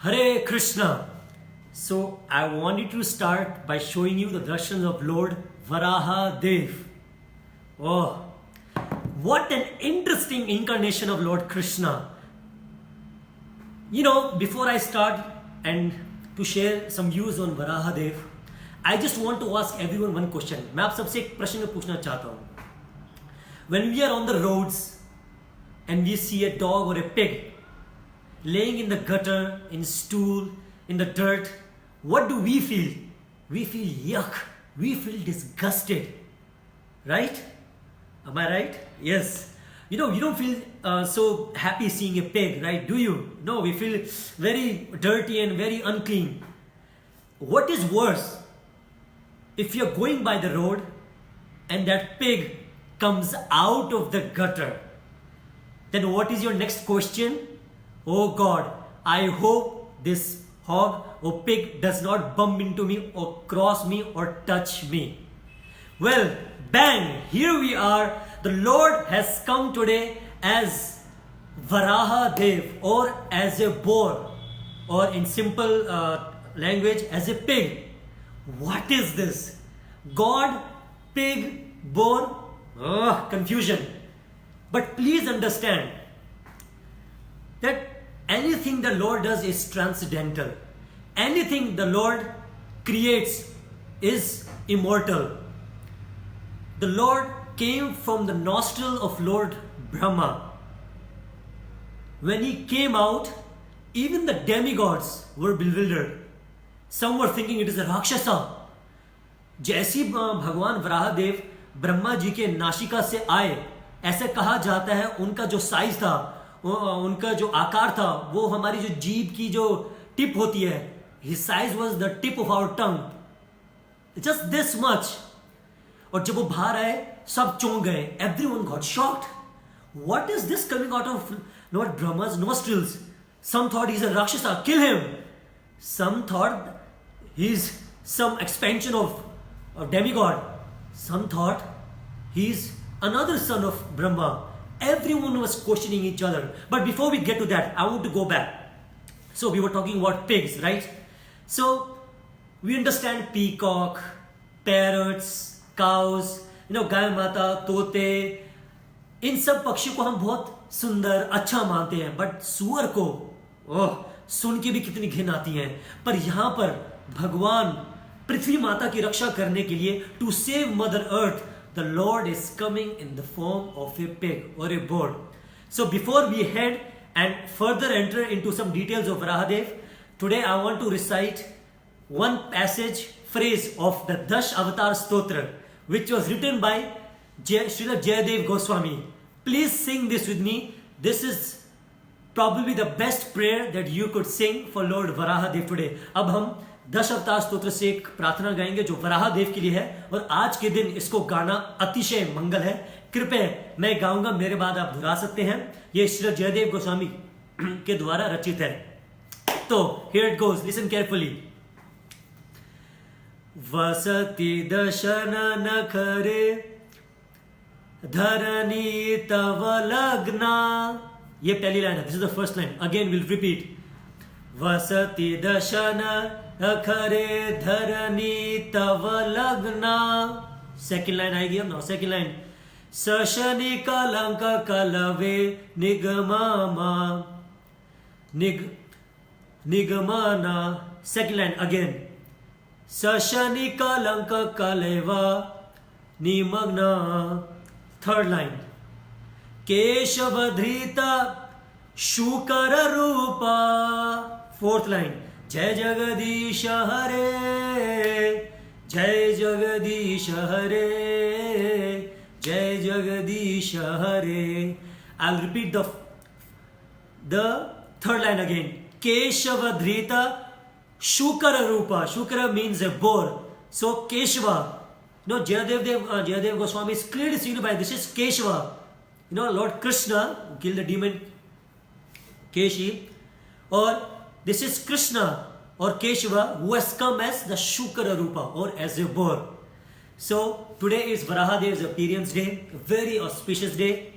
Hare Krishna. So I wanted to start by showing you the darshan of Lord Varaha Dev. Oh, what an interesting incarnation of Lord Krishna. Before I start and to share some views on Varaha Dev, I just want to ask everyone one question. मैं आप सबसे एक प्रश्न पूछना चाहता हूँ. When we are on the roads and we see a dog or a pig laying in the gutter, in stool, in the dirt, what do we feel? We feel yuck. We feel disgusted. Right? Am I right? Yes. You don't feel so happy seeing a pig, right? Do you? No, we feel very dirty and very unclean. What is worse? If you're going by the road and that pig comes out of the gutter, then what is your next question? Oh God, I hope this hog or pig does not bump into me or cross me or touch me. Well, bang, here we are. The Lord has come today as Varaha Dev or as a boar or in simple language as a pig. What is this? God, pig, boar? Confusion. But please understand that anything the Lord does is transcendental. Anything the Lord creates is immortal. The Lord came from the nostril of Lord Brahma. When he came out, even the demigods were bewildered. Some were thinking it is a Rakshasa. जैसी भगवान वराहदेव ब्रह्मा जी के नासिका से आए, ऐसे कहा जाता है उनका जो साइज था, उनका जो आकार था, वो हमारी जो जीभ की जो टिप होती है, his size was the tip of our tongue, just this much. और जब वो बाहर आए, सब चौंक गए. Everyone got shocked. What is this coming out of Lord Brahma's nostrils? Some thought he's a Rakshasa, kill him. Some thought he's some expansion of demigod. Some thought he's another son of Brahma. Everyone was questioning each other. But before we get to that, I want to go back. So we were talking about pigs, right? So we understand peacock, parrots, cows, गाय माता, तोते, इन सब पक्षियों को हम बहुत सुंदर, अच्छा मानते हैं. बट सुअर को सुन के भी कितनी घिन आती है. पर यहां पर भगवान पृथ्वी माता की रक्षा करने के लिए, to save mother earth, the Lord is coming in the form of a pig or a boar. So before we head and further enter into some details of Varahadev, today I want to recite one passage, phrase of the Dash Avatar Stotra, which was written by Srila Jayadev Goswami. Please sing this with me. This is probably the best prayer that you could sing for Lord Varahadev today. अब हम दश अवतार स्तोत्र से एक प्रार्थना गाएंगे जो वराह देव के लिए है, और आज के दिन इसको गाना अतिशय मंगल है. कृपया मैं गाऊंगा, मेरे बाद आप दोहरा सकते हैं. ये श्री जयदेव गोस्वामी के द्वारा रचित है. तो here it goes, listen carefully. वसति दशन नखरे धरनी तव लग्ना. ये पहली लाइन है. This is the first line. Again will repeat. वसति दशन अखरे धरनी तव लग्ना. सेकेंड लाइन आएगी अब. Now second line. सशनि कलंक कलवे निगमा निगमना. Second line again. सशनि कलंक कलेवा निमग्ना. Third line. केशव धृत शुकर रूपा. Fourth line. जय जगदीश हरे, जय जगदीश हरे, जय जगदीश हरे. I'll repeat the third line again. Keshava Dhrita Shukara Rupa. Shukara means a boar. So Keshava. Jayadev Goswami is clearly seen by this is Keshava. Lord Krishna who killed the demon Keshi, or this is Krishna or Keshava who has come as the Shukara Rupa or as a boar. So today is Varahadev's appearance day, a very auspicious day.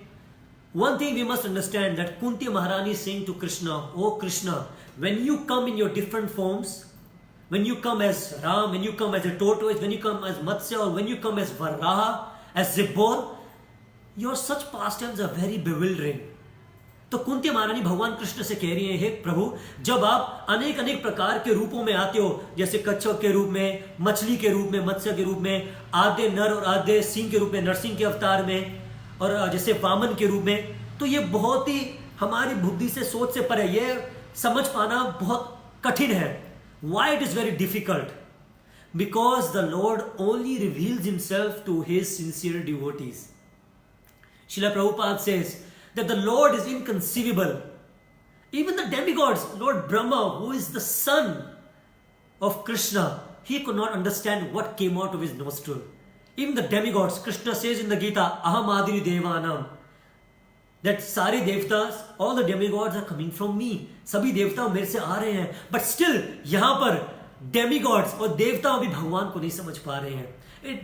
One thing we must understand that Kunti Maharani saying to Krishna, "Oh Krishna, when you come in your different forms, when you come as Ram, when you come as a tortoise, when you come as Matsya, or when you come as Varaha, as Zibbor, your such pastimes are very bewildering." तो कुंती महारानी भगवान कृष्ण से कह रही है, हे प्रभु, जब आप अनेक अनेक प्रकार के रूपों में आते हो, जैसे कच्छप के रूप में, मछली के रूप में, मत्स्य के रूप में, आधे नर और आधे सिंह के रूप में, नरसिंह के अवतार में, और जैसे वामन के रूप में, तो ये बहुत ही हमारी बुद्धि से, सोच से परे, ये समझ पाना बहुत कठिन है. Why it is very difficult? Because the Lord only reveals himself to his sincere devotees. Srila Prabhupada says that the Lord is inconceivable. Even the demigods, Lord Brahma, who is the son of Krishna, he could not understand what came out of his nostril. Even the demigods, Krishna says in the Gita, Aham Adiri Devanam, that सारे देवतास, all the demigods are coming from me. सभी देवता मेरे से आ रहे हैं. But still, यहाँ पर demigods और देवता भी भगवान को नहीं समझ पा रहे हैं.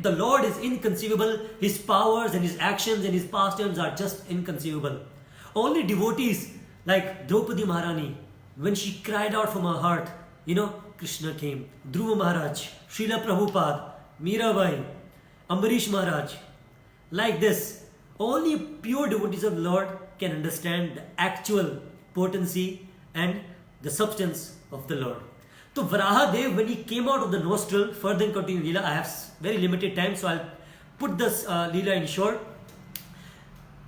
The Lord is inconceivable. His powers and his actions and his pastimes are just inconceivable. Only devotees like Draupadi Maharani, when she cried out from her heart, Krishna came. Dhruva Maharaj, Srila Prabhupada, Mirabai, Ambarish Maharaj. Like this, only pure devotees of the Lord can understand the actual potency and the substance of the Lord. So Varahadev, when he came out of the nostril, further in continuing Leela, I have very limited time, so I'll put this Leela in short.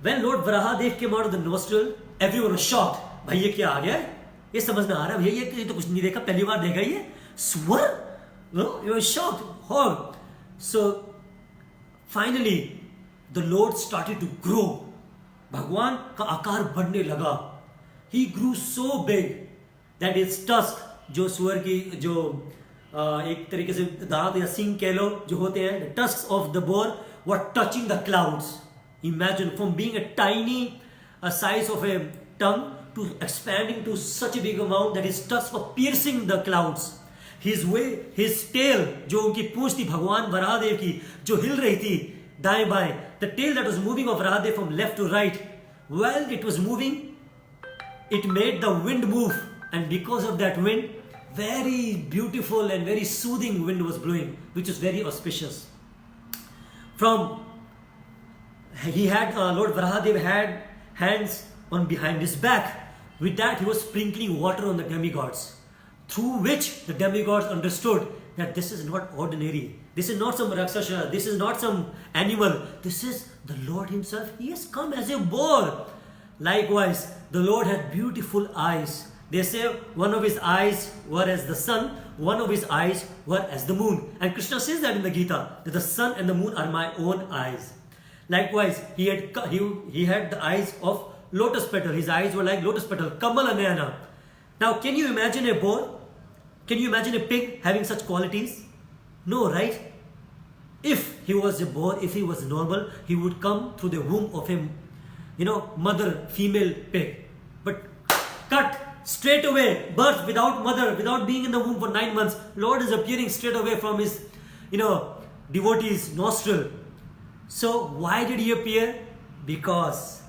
When Lord Varahadev came out of the nostril, everyone was shocked. भाई ये क्या आ गया है? ये समझ में आ रहा है भैया, ये तो कुछ नहीं देखा, पहली बार देखा ये स्वर. No, you were shocked. How? So finally, the Lord started to grow. भगवान का आकार बढ़ने लगा. He grew so big that his tusk, जो सुअर की जो एक तरीके से दांत या सिंग कह लो जो होते हैं, the tusks of the boar were touching the clouds. Imagine, from being a tiny size of a tongue to expanding to such a big amount that his tusks were piercing the clouds. His tail, जो उनकी पूंछ थी भगवान वराहदेव की, जो हिल रही थी दाएं बाएं, the tail that was moving of Varahadev from left to right, while it was moving, it made the wind move, and because of that wind, very beautiful and very soothing wind was blowing, which was very auspicious. Lord Varahadev had hands on behind his back. With that, he was sprinkling water on the demigods, through which the demigods understood that this is not ordinary. This is not some Rakshasa. This is not some animal. This is the Lord himself. He has come as a boar. Likewise, the Lord had beautiful eyes. They say one of his eyes were as the sun, one of his eyes were as the moon. And Krishna says that in the Gita, that the sun and the moon are my own eyes. Likewise, he had the eyes of lotus petal. His eyes were like lotus petal, Kamala Nayana. Now, can you imagine a boar? Can you imagine a pig having such qualities? No, right? If he was a boar, if he was normal, he would come through the womb of a mother, female pig. But cut straight away, birth without mother, without being in the womb for 9 months. Lord is appearing straight away from his, devotee's nostril. So why did he appear? Because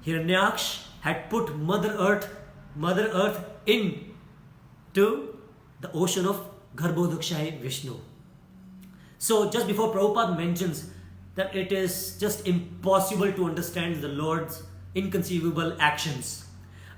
Hiranyaksh had put Mother Earth into the ocean of Garbhodakshai Vishnu. So just before Prabhupada mentions that it is just impossible to understand the Lord's inconceivable actions,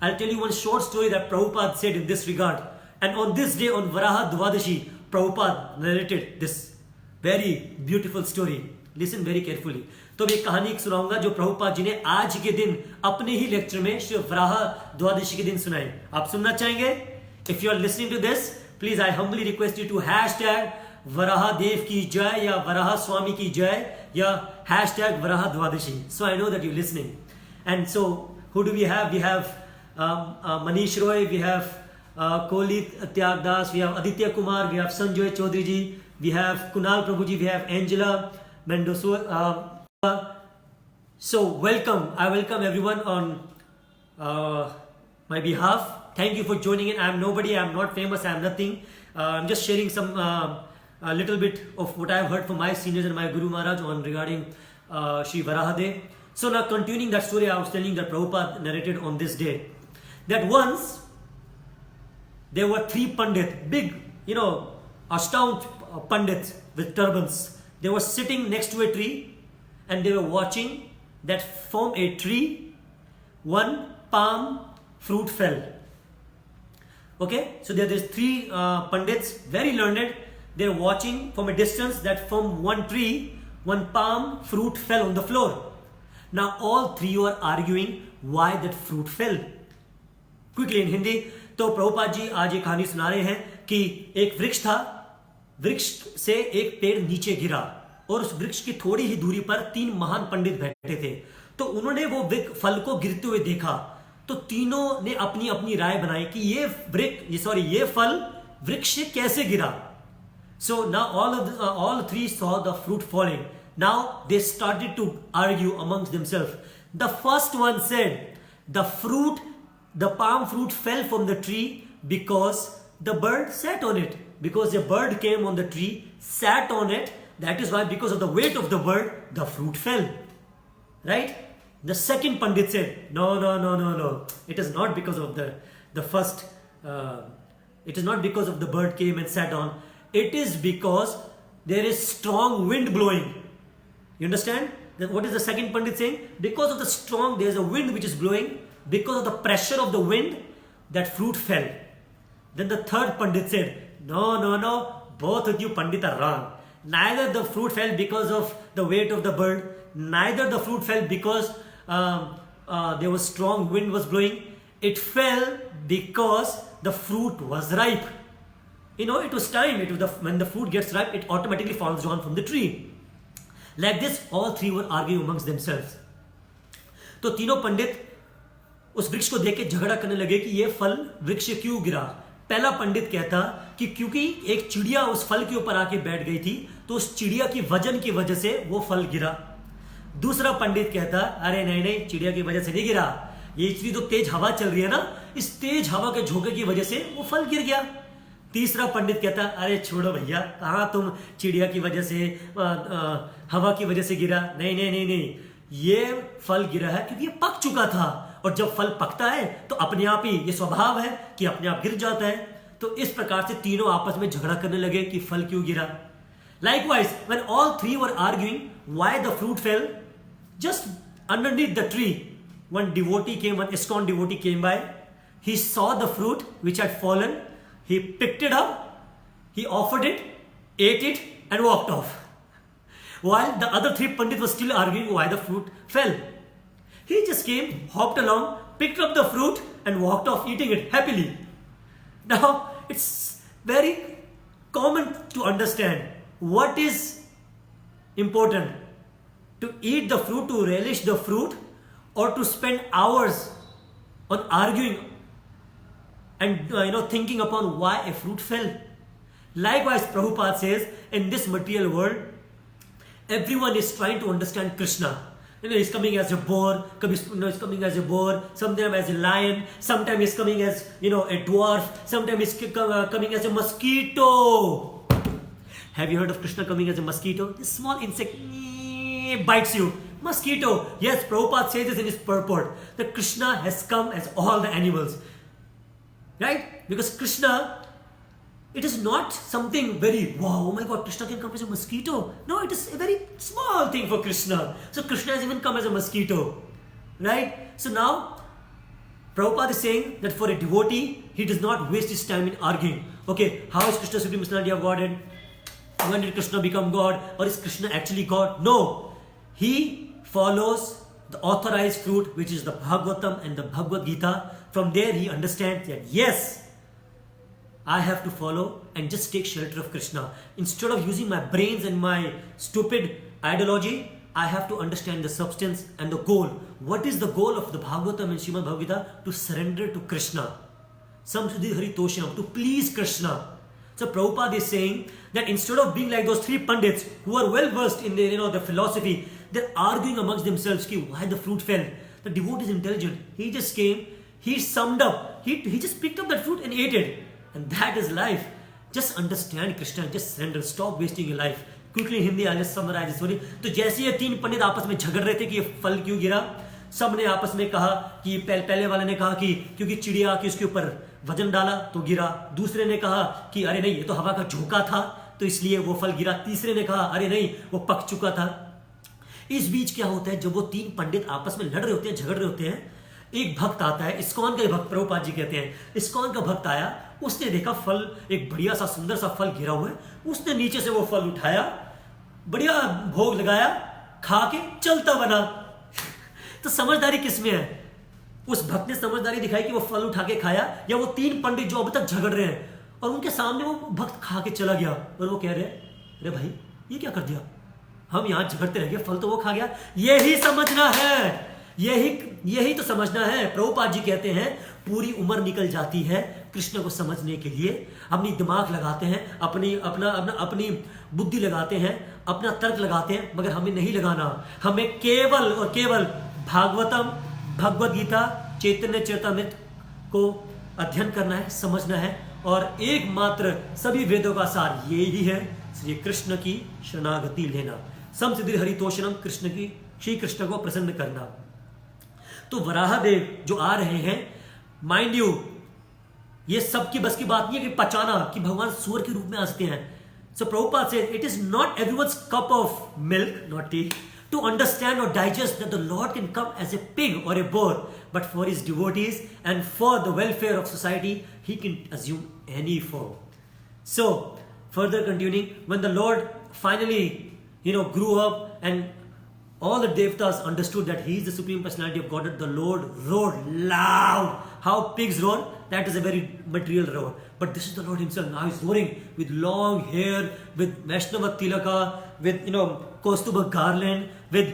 I'll tell you one short story that Prabhupada said in this regard. And on this day, on Varaha Dvadashi, Prabhupada narrated this very beautiful story. Listen very carefully. तो मैं कहानी सुनाऊंगा जो प्रभुपाद जी ने आज के दिन अपने ही लेक्चर में श्री वराह द्वादशी के दिन सुनाए. आप सुनना चाहेंगे? If you are listening to this, please I humbly request you to hashtag Varaha देव की जय या वराह स्वामी की जय या hashtag Varaha Dwadashi. So I know that you're listening. And so who do we have? We have Manish Roy, we have Kolit Tyagdas, we have Aditya Kumar, we have Sanjoy Chaudhary ji, we have Kunal Prabhuji, we have Angela Mendoza. So welcome, I welcome everyone on my behalf. Thank you for joining in. I am nobody, I am not famous, I am nothing. I'm just sharing some a little bit of what I have heard from my seniors and my Guru Maharaj on regarding Shri Varahadev. So now continuing that story I was telling that Prabhupada narrated on this day, that once there were three pandit, big, astound pandits with turbans. They were sitting next to a tree and they were watching that from a tree one palm fruit fell. Okay, so there's three pandits, very learned. They're watching from a distance that from one tree one palm fruit fell on the floor. Now all three were arguing why that fruit fell. Quickly in Hindi, तो प्रभुपाद जी आज एक कहानी सुना रहे हैं कि एक वृक्ष था, वृक्ष से एक पेड़ नीचे गिरा और उस वृक्ष की थोड़ी ही दूरी पर तीन महान पंडित बैठे थे। तो उन्होंने वो फल को गिरते हुए देखा, तो तीनों ने अपनी अपनी राय बनाई कि ये फल वृक्ष से कैसे गिरा। So now all three saw the fruit falling. Now they started to argue amongst themselves. The first one said, the palm fruit fell from the tree because the bird sat on it. Because a bird came on the tree, sat on it. That is why, because of the weight of the bird, the fruit fell. Right? The second Pandit said, no. It is not because of the first. It is not because of the bird came and sat on. It is because there is strong wind blowing. You understand? Then what is the second Pandit saying? Because of there is a wind which is blowing. Because of the pressure of the wind, that fruit fell. Then the third Pandit said, no, both of you Pandit are wrong. Neither the fruit fell because of the weight of the bird, neither the fruit fell because there was strong wind was blowing. It fell because the fruit was ripe. It was time. When the fruit gets ripe, it automatically falls down from the tree. Like this, all three were arguing amongst themselves. तो तीनों पंडित उस वृक्ष को देख के झगड़ा करने लगे कि ये फल वृक्ष से क्यों गिरा। पहला पंडित कहता कि क्योंकि एक चिड़िया उस फल के ऊपर आके बैठ गई थी, तो उस चिड़िया की वजन की वजह से वो फल गिरा। दूसरा पंडित कहता, अरे नहीं, चिड़िया की वजह से नहीं गिरा, ये इतनी तो तेज हवा चल रही है ना, इस तेज हवा के झोंके की वजह से वो फल गिर गया। तीसरा पंडित कहता, अरे छोड़ो भैया, कहाँ तुम चिड़िया की वजह से हवा की वजह से गिरा, नहीं, ये फल गिरा है क्योंकि ये पक चुका था, और जब फल पकता है तो अपने आप ही ये स्वभाव है कि अपने आप गिर जाता है। तो इस प्रकार से तीनों आपस में झगड़ा करने लगे कि फल क्यों गिरा। Likewise, when all three were arguing why the fruit fell, just underneath the tree, one ISKCON devotee came by. He saw the fruit which had fallen. He picked it up, he offered it, ate it, and walked off. While the other three pandits were still arguing why the fruit fell. He just came, hopped along, picked up the fruit, and walked off eating it happily. Now, it's very common to understand what is important. To eat the fruit, to relish the fruit, or to spend hours on arguing and thinking upon why a fruit fell. Likewise, Prabhupada says, in this material world, everyone is trying to understand Krishna. He's coming as a boar, he's coming as a boar, sometimes as a lion, sometimes he's coming as, a dwarf, sometimes he's coming as a mosquito. Have you heard of Krishna coming as a mosquito? This small insect bites you. Mosquito. Yes, Prabhupada says this in his purport, that Krishna has come as all the animals. Right? Because Krishna, it is not something very, wow, oh my God, Krishna can come as a mosquito. No, it is a very small thing for Krishna. So Krishna has even come as a mosquito. Right? So now, Prabhupada is saying that for a devotee, he does not waste his time in arguing. Okay, how is Krishna Supreme Personality of Godhead? When did Krishna become God? Or is Krishna actually God? No. He follows the authorized fruit, which is the Bhagavatam and the Bhagavad Gita. From there, he understands that yes, I have to follow and just take shelter of Krishna. Instead of using my brains and my stupid ideology, I have to understand the substance and the goal. What is the goal of the Bhagavatam and Srimad Bhagavad Gita? To surrender to Krishna. Samsuddhi Haritoshanam, to please Krishna. So Prabhupada is saying that instead of being like those three pandits who are well versed in the philosophy, they're arguing amongst themselves why the fruit fell. The devotee is intelligent. He just came, he summed up, he just picked up that fruit and ate it. And that is life. Just understand Krishna, just surrender, stop wasting your life. Quickly Hindi I just summarize this story. तो जैसे ये तीन पंडित आपस में झगड़ रहे थे कि ये फल क्यों गिरा, सब ने आपस में कहा कि पहले वाले ने कहा कि क्योंकि चिड़िया की उसके ऊपर वजन डाला तो गिरा, दूसरे ने कहा कि अरे नहीं ये तो हवा का झोंका था तो इसलिए वो फल गिरा, तीसरे ने कहा अरे नहीं वो पक चुका था। इस बीच क्या होता है, जब वो तीन पंडित आपस में लड़ रहे होते हैं, झगड़ रहे होते हैं, एक भक्त आता है, इस्कॉन का भक्त, प्रभुपाद जी कहते हैं इस्कॉन का भक्त आया, उसने देखा फल एक बढ़िया सा सुंदर सा फल गिरा हुआ है, उसने नीचे से वो फल उठाया, बढ़िया भोग लगाया, खा के चलता बना। तो समझदारी किसमें है? उस भक्त ने समझदारी दिखाई कि वो फल उठा के खाया, या वो तीन पंडित जो अभी तक झगड़ रहे हैं और उनके सामने वो भक्त खा के चला गया और वो कह रहे अरे भाई ये क्या कर दिया, हम यहां झगड़ते रह गए, फल तो वो खा गया। यही समझना है, यही तो समझना है। प्रभुपाद जी कहते हैं पूरी उम्र निकल जाती है कृष्ण को समझने के लिए, अपनी दिमाग लगाते हैं, अपनी बुद्धि लगाते हैं, अपना तर्क लगाते हैं, मगर हमें नहीं लगाना। हमें केवल और केवल भागवतम, भगवद गीता, चैतन्य चरितामृत को अध्ययन करना है, समझना है, और एकमात्र सभी वेदों का सार यही है, श्री कृष्ण की शरणागति लेना, समसिद्धि हरितोषणम, कृष्ण की, श्री कृष्ण को प्रसन्न करना। तो वराहदेव जो आ रहे हैं, माइंड यू ये सबकी बस की बात नहीं है कि पचाना कि भगवान सूअर के रूप में आ सकते हैं। सो प्रभुपाद से it is not everyone's cup of milk, not T, to understand or digest that the Lord can come as a pig or a boar, but for his devotees and for the welfare of society, he can assume any form. So, further continuing, when the Lord finally, grew up and all the Devatas understood that he is the Supreme Personality of Godhead, the Lord roared loud. How pigs roar? That is a very material roar. But this is the Lord himself. Now he's roaring with long hair, with Vaishnava Tilaka, with, Kaustuba garland, with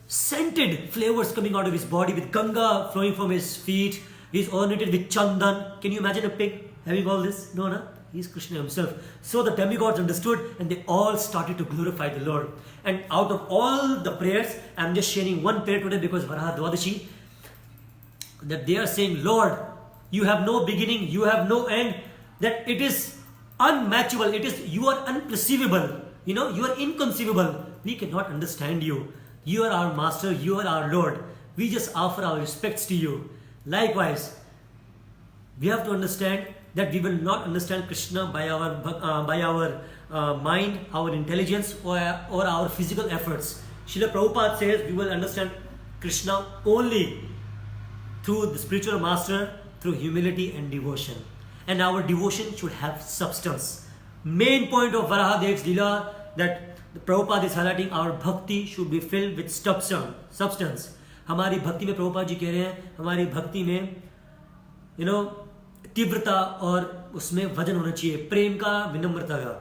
scented flavors coming out of his body, with Ganga flowing from his feet. He's ornamented with Chandan. Can you imagine a pig having all this? No, no. He's Krishna himself. So the demigods understood and they all started to glorify the Lord. And out of all the prayers, I'm just sharing one prayer today because Varaha Dwadashi, that they are saying, Lord, you have no beginning, you have no end, that it is unmatchable, you are unperceivable, you are inconceivable. We cannot understand you. You are our master, you are our Lord. We just offer our respects to you. Likewise, we have to understand that we will not understand Krishna by our mind, our intelligence, or our physical efforts. Srila Prabhupada says we will understand Krishna only through the spiritual master, through humility and devotion. And our devotion should have substance. Main point of Varahadev's Leela, that the Prabhupada is highlighting, our bhakti should be filled with substance. हमारी भक्ति में प्रभुपाद जी कह रहे हैं, हमारी भक्ति में तीव्रता और उसमें वजन होना चाहिए, प्रेम का, विनम्रता का।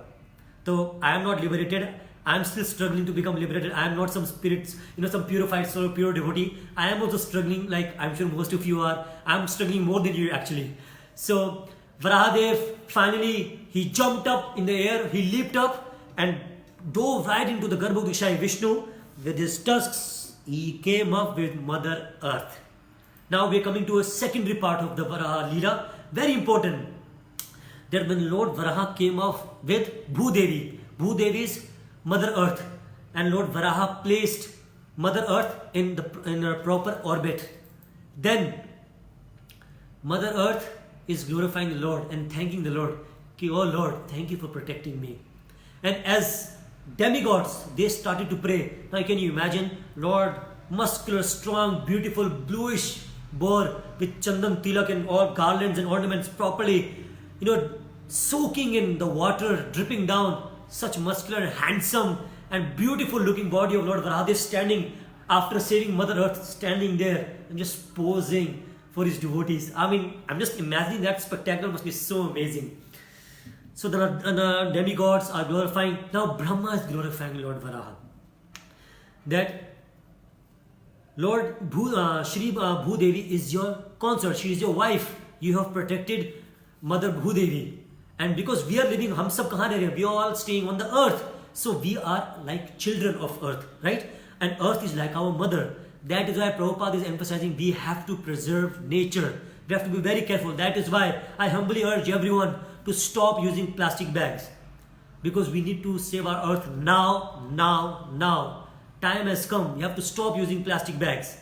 तो I am not liberated, I am still struggling to become liberated. I am not some spirits, some purified soul, pure devotee. I am also struggling, like I'm sure most of you are. I am struggling more than you actually. So Varahadev finally he jumped up in the air, he leaped up and dove right into the Garbhodakshai Vishnu. With his tusks, he came up with Mother Earth. Now we are coming to a secondary part of the Varaha Leela. Very important. That when Lord Varaha came up with Bhudevi is Mother Earth, and Lord Varaha placed Mother Earth in a proper orbit. Then Mother Earth is glorifying the Lord and thanking the Lord. Ki, oh Lord, thank you for protecting me. And as demigods, they started to pray. Now can you imagine, Lord, muscular, strong, beautiful, bluish boar with chandan tilak and all garlands and ornaments properly, soaking in the water, dripping down. Such muscular, handsome and beautiful looking body of Lord Varahadev standing after saving Mother Earth, standing there and just posing for his devotees. I mean, I'm just imagining that spectacle must be so amazing. So the demigods are glorifying. Now Brahma is glorifying Lord Varaha. That Lord Shri Bhudevi is your consort. She is your wife. You have protected Mother Bhudevi. And because we are living, हम सब कहाँ रह रहे हैं? We are all staying on the earth. So we are like children of earth, right? And earth is like our mother. That is why Prabhupada is emphasizing we have to preserve nature. We have to be very careful. That is why I humbly urge everyone to stop using plastic bags. because we need to save our earth now. Time has come. We have to stop using plastic bags.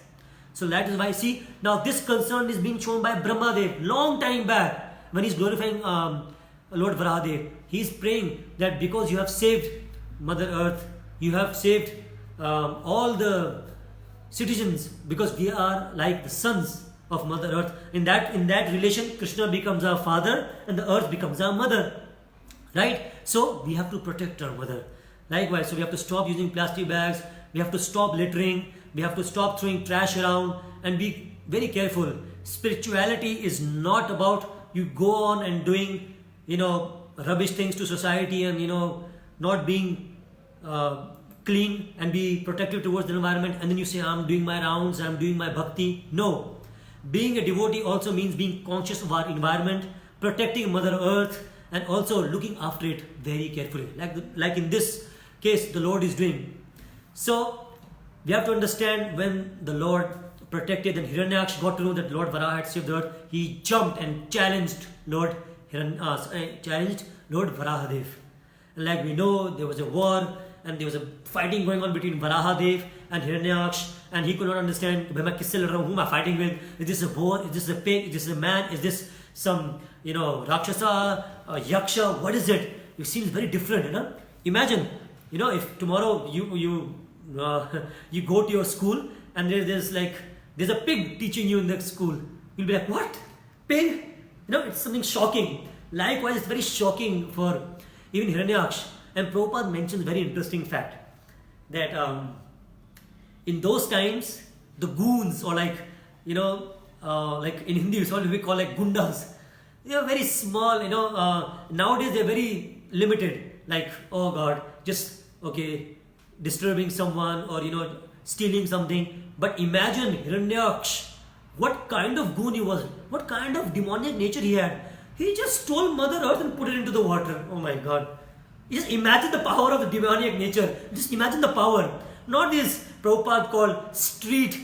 So that is why, see, now this concern is being shown by Brahmadev long time back when he's glorifying Lord Varahadev. He's praying that because you have saved Mother Earth, you have saved all the citizens, because we are like the sons of Mother Earth. In that relation, Krishna becomes our father and the earth becomes our mother. Right? So we have to protect our mother. Likewise, so we have to stop using plastic bags, we have to stop littering, we have to stop throwing trash around, and be very careful. Spirituality is not about you go on and doing, rubbish things to society and, not being clean and be protective towards the environment, and then you say, I'm doing my rounds, I'm doing my bhakti. No. Being a devotee also means being conscious of our environment, protecting Mother Earth, and also looking after it very carefully. Like in this case, the Lord is doing. So, we have to understand, when the Lord protected and Hiranyaksha got to know that Lord Varaha had saved the earth, he jumped and challenged Lord Varahadev. Like we know, there was a war and there was a fighting going on between Varahadev and Hiranyaksha, and he could not understand who am I fighting with? Is this a boar? Is this a pig? Is this a man? Is this some Rakshasa, Yaksha? What is it? It seems very different, Imagine, if tomorrow you go to your school and there's a pig teaching you in the school. You'll be like, what? Pig? It's something shocking. Likewise, it's very shocking for even Hiranyaksha. And Prabhupada mentions a very interesting fact that in those times, the goons, or like in Hindi, it's what we call like gundas. They are very small, nowadays they're very limited. Like, oh God, just, disturbing someone or, stealing something. But imagine Hiranyaksha, what kind of goon he was, what kind of demonic nature he had. He just stole Mother Earth and put it into the water. Oh my God. Just imagine the power of the demonic nature. Just imagine the power. Not this Prabhupada called street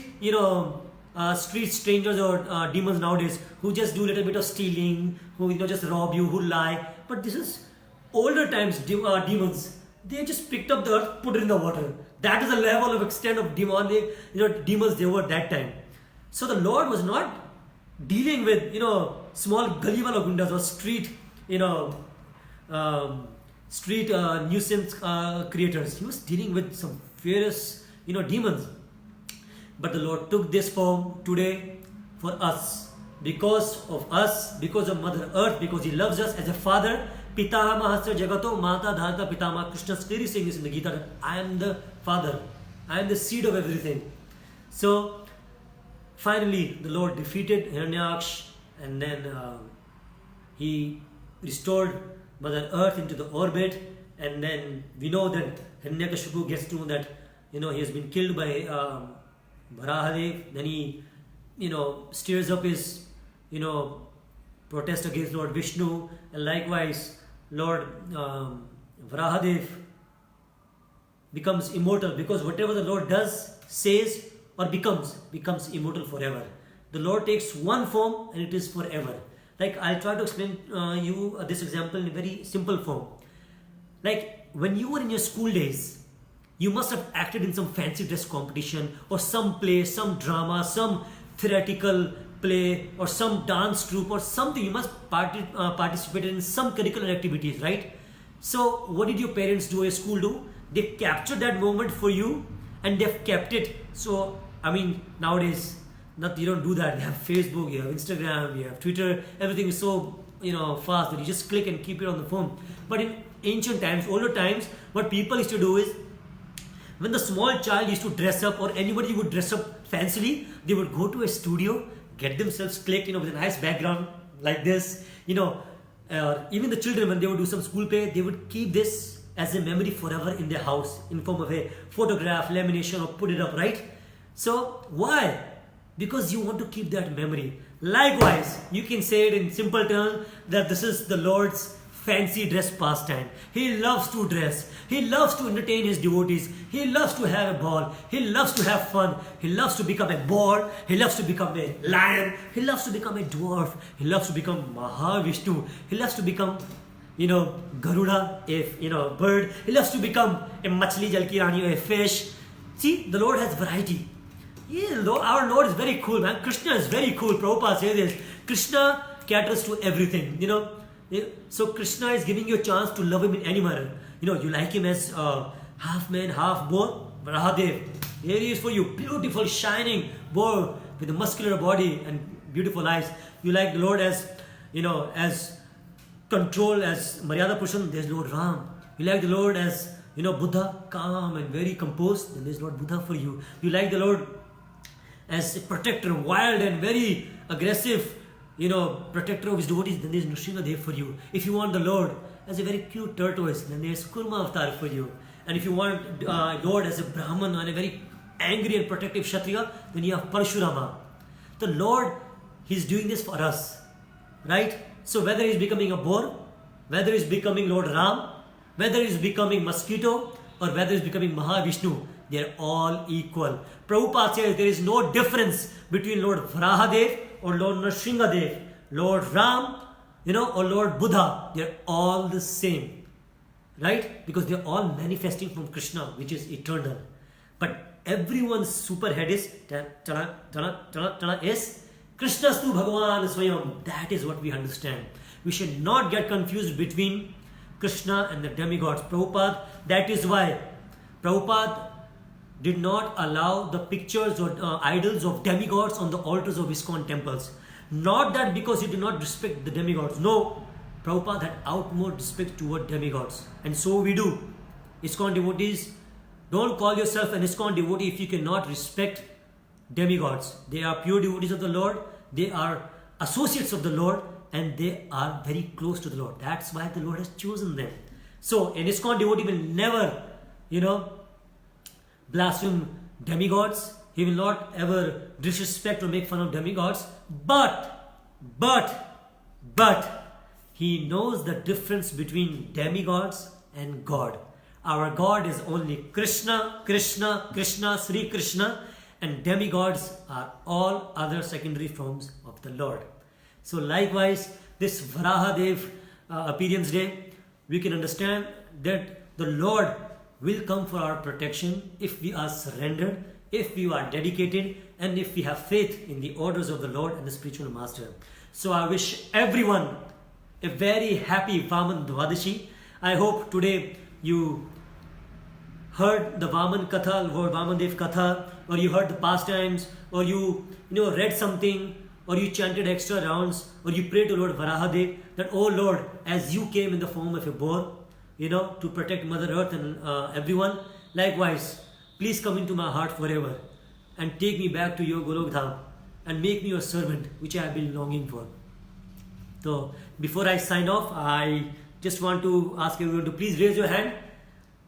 strangers or demons nowadays who just do a little bit of stealing, who just rob you, who lie. But this is older times demons. They just picked up the earth, put it in the water. That is the level of extent of demonic, demons they were at that time. So the Lord was not dealing with, small galiwala gundas or street nuisance creators. He was dealing with some fierce, demons. But the Lord took this form today for us. Because of us, because of Mother Earth, because He loves us as a father. Pitamaha Jagato Mata Dharta Pitama. Krishna is clearly saying this in the Gita that I am the father. I am the seed of everything. So, finally, the Lord defeated Hiranyaksha, and then He restored Mother Earth into the orbit, and then we know that Hiranyakashipu gets to know that he has been killed by Varahadev. Then he stirs up his protest against Lord Vishnu, and likewise Lord Varahadev becomes immortal, because whatever the Lord does, says or becomes immortal forever. The Lord takes one form and it is forever. Like, I'll try to explain you this example in a very simple form. Like, when you were in your school days, you must have acted in some fancy dress competition or some play, some drama, some theatrical play or some dance troupe or something. You must participate in some curricular activities, right? So what did your parents do or your school do? They captured that moment for you and they've kept it. So, nowadays, you don't do that. You have Facebook, you have Instagram, you have Twitter. Everything is so fast that you just click and keep it on the phone. But in ancient times, older times, what people used to do is, when the small child used to dress up or anybody would dress up fancily, they would go to a studio, get themselves clicked with a nice background like this. Even the children, when they would do some school play, they would keep this as a memory forever in their house in form of a photograph, lamination, or put it up, right? So why? Because you want to keep that memory. Likewise, you can say it in simple terms that this is the Lord's fancy dress pastime. He loves to dress. He loves to entertain His devotees. He loves to have a ball. He loves to have fun. He loves to become a boar. He loves to become a lion. He loves to become a dwarf. He loves to become Mahavishnu. He loves to become, Garuda, if bird. He loves to become a machli jal ki rani, or a fish. See, the Lord has variety. Yeah, our Lord is very cool, man. Krishna is very cool. Prabhupada says this. Krishna caters to everything. So Krishna is giving you a chance to love him in any manner. You like him as half man, half boar. Varahadev, here he is for you. Beautiful, shining boar with a muscular body and beautiful eyes. You like the Lord as control, as Maryada Purusham, there's Lord Ram. You like the Lord as Buddha, calm and very composed, then there's Lord Buddha for you. You like the Lord as a protector, wild and very aggressive, protector of his devotees, then there's Nrsimhadev for you. If you want the Lord as a very cute tortoise, then there's Kurma Avatar for you. And if you want Lord as a Brahman and a very angry and protective Kshatriya, then you have Parashurama. The Lord, he's doing this for us, right? So whether he's becoming a boar, whether he's becoming Lord Ram, whether he's becoming mosquito, or whether he's becoming Mahavishnu, they're all equal. Prabhupada says there is no difference between Lord Varahadev or Lord Nrsimhadev, Lord Ram, or Lord Buddha. They're all the same, right? Because they're all manifesting from Krishna, which is eternal. But everyone's super head is Krishnastu Bhagavan Swayam. That is what we understand. We should not get confused between Krishna and the demigods. Prabhupada, that is why Prabhupada did not allow the pictures or idols of demigods on the altars of ISKCON temples. Not that because he did not respect the demigods. No, Prabhupada had outward respect toward demigods. And so we do. ISKCON devotees, don't call yourself an ISKCON devotee if you cannot respect demigods. They are pure devotees of the Lord. They are associates of the Lord. And they are very close to the Lord. That's why the Lord has chosen them. So an ISKCON devotee will never, blaspheme demigods. He will not ever disrespect or make fun of demigods. But he knows the difference between demigods and God. Our God is only Krishna, Krishna, Krishna, Sri Krishna, and demigods are all other secondary forms of the Lord. So likewise, this Varahadev appearance day, we can understand that the Lord will come for our protection if we are surrendered, if we are dedicated, and if we have faith in the orders of the Lord and the spiritual master. So I wish everyone a very happy Vaman Dvadashi. I hope today you heard the Vaman Katha or Vamandev Katha, or you heard the pastimes, or you read something, or you chanted extra rounds, or you prayed to Lord Varahadev that, oh Lord, as you came in the form of a boar, to protect Mother Earth and everyone, likewise, please come into my heart forever and take me back to your Golok Dham and make me your servant, which I have been longing for. So, before I sign off, I just want to ask everyone to please raise your hand.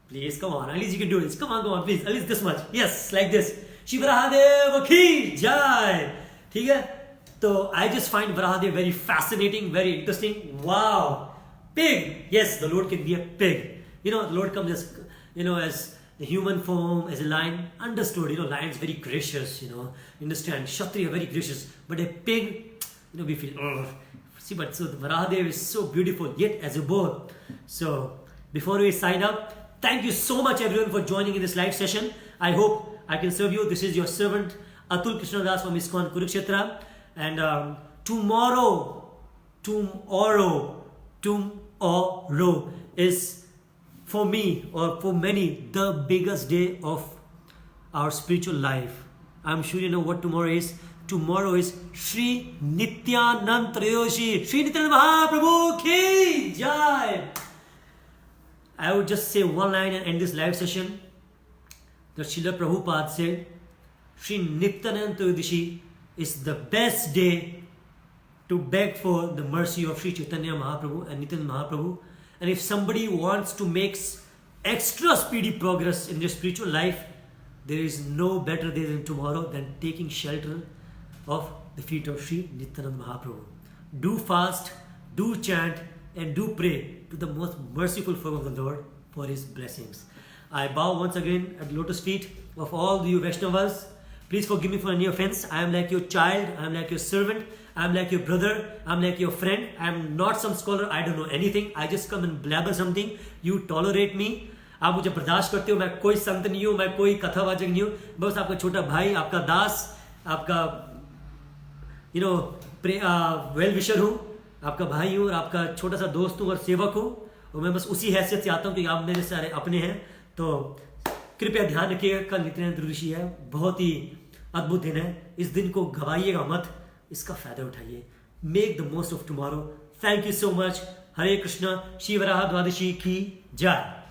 Please, come on, at least you can do this. Come on, please, at least this much. Yes, like this. Shri Varahadev ki jai. Okay? So I just find Varahadev very fascinating, very interesting. Wow. Pig. Yes, the Lord can be a pig. The Lord comes as, as the human form, as a lion. Understood, lion is very gracious, understand. Kshatriya, very gracious. But a pig, we feel, ugh. See, but so the Varahadev is so beautiful, yet as a boar. So before we sign up, thank you so much everyone for joining in this live session. I hope I can serve you. This is your servant, Atul Krishnadas from ISKCON Kurukshetra. And tomorrow is for me or for many the biggest day of our spiritual life. I'm sure you know what tomorrow is. Tomorrow is Sri Nityanand Trayodashi. Sri Nityanand Mahaprabhu ki jai. I would just say one line and end this live session. That Srila Prabhupada said, Sri Nityanand Trayodashi is the best day to beg for the mercy of Sri Chaitanya Mahaprabhu and Nityananda Mahaprabhu. And if somebody wants to make extra speedy progress in their spiritual life, there is no better day than tomorrow than taking shelter of the feet of Sri Nityananda Mahaprabhu. Do fast, do chant, and do pray to the most merciful form of the Lord for his blessings. I bow once again at the lotus feet of all you Vaishnavas. Please forgive me for any offense. I am like your child. I am like your servant. I'm like your brother, I'm like your friend. I'm not some scholar, I don't know anything. I just come and blabber something. You tolerate me. आप मुझे बर्दाश्त करते हो. मैं कोई संत नहीं हूँ, मैं कोई कथावाचक नहीं हूँ, बस आपका छोटा भाई, आपका दास, आपका वेल विशर हूँ, आपका भाई हूँ और आपका छोटा सा दोस्त हूँ और सेवक हूँ. और मैं बस उसी हैसियत से आता हूँ कि आप मेरे सारे अपने हैं. तो कृपया ध्यान रखिएगा, कल नित्यानंद ऋषि है, बहुत ही अद्भुत दिन है. इस दिन को गवाइएगा मत, इसका फायदा उठाइए. Make the most of tomorrow. Thank you so much. हरे कृष्णा. श्री वराह द्वादशी की जय.